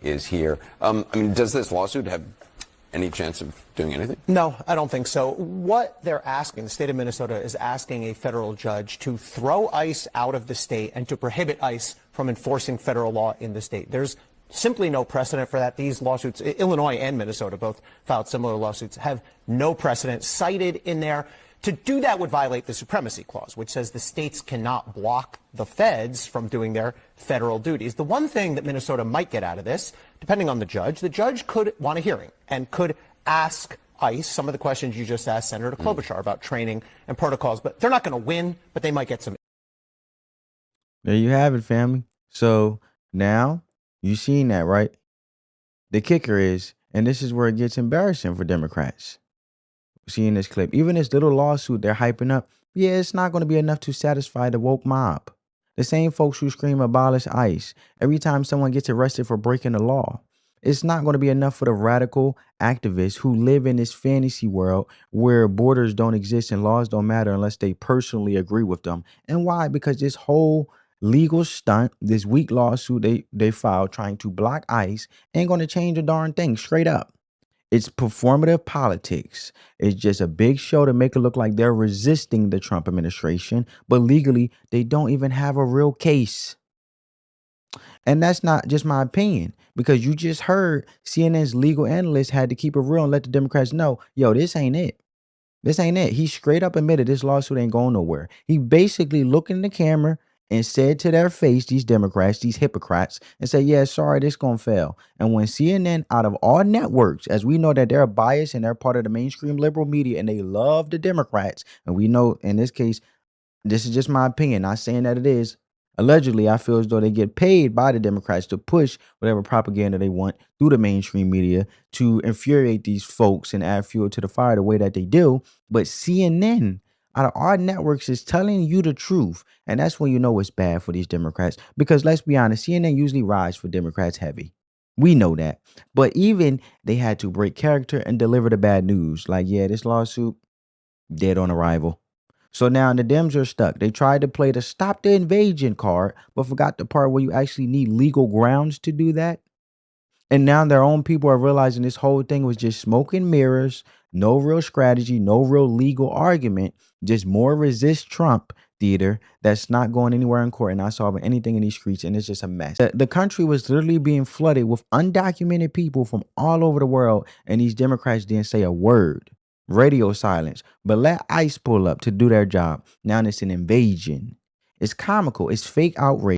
is here. I mean, does this lawsuit have any chance of doing anything? No, I don't think so. What they're asking, the state of Minnesota is asking a federal judge to throw ICE out of the state and to prohibit ICE from enforcing federal law in the state. There's simply no precedent for that. These lawsuits, Illinois and Minnesota both filed similar lawsuits, have no precedent cited in there. To do that would violate the Supremacy Clause, which says the states cannot block the feds from doing their federal duties. The one thing that Minnesota might get out of this, depending on the judge could want a hearing and could ask ICE some of the questions you just asked Senator Klobuchar about training and protocols. But they're not going to win, but they might get some. There you have it, family. So now you seen that, right? The kicker is, and this is where it gets embarrassing for Democrats. Seeing this clip, even this little lawsuit they're hyping up, yeah, it's not going to be enough to satisfy the woke mob. The same folks who scream abolish ICE every time someone gets arrested for breaking the law. It's not going to be enough for the radical activists who live in this fantasy world where borders don't exist and laws don't matter unless they personally agree with them. And why? Because this whole legal stunt, this weak lawsuit they filed trying to block ICE ain't going to change a darn thing, straight up. It's performative politics. It's just a big show to make it look like they're resisting the Trump administration, but legally, they don't even have a real case. And that's not just my opinion, because you just heard CNN's legal analyst had to keep it real and let the Democrats know, yo, this ain't it. This ain't it. He straight up admitted this lawsuit ain't going nowhere. He basically looked in the camera and said to their face, these Democrats, these hypocrites, and said, yeah, sorry, this gonna fail. And when CNN, out of all networks, as we know that they're biased and they're part of the mainstream liberal media and they love the Democrats, and we know in this case, this is just my opinion, not saying that it is. Allegedly, I feel as though they get paid by the Democrats to push whatever propaganda they want through the mainstream media to infuriate these folks and add fuel to the fire the way that they do. But CNN, out of our networks, is telling you the truth. And that's when you know it's bad for these Democrats. Because let's be honest, CNN usually rides for Democrats heavy. We know that. But even they had to break character and deliver the bad news. Like, yeah, this lawsuit, dead on arrival. So now the Dems are stuck. They tried to play the stop the invasion card, but forgot the part where you actually need legal grounds to do that. And now their own people are realizing this whole thing was just smoke and mirrors, no real strategy, no real legal argument, just more resist Trump theater that's not going anywhere in court and not solving anything in these streets. And it's just a mess. The country was literally being flooded with undocumented people from all over the world. And these Democrats didn't say a word. Radio silence. But let ICE pull up to do their job. Now it's an invasion. It's comical. It's fake outrage.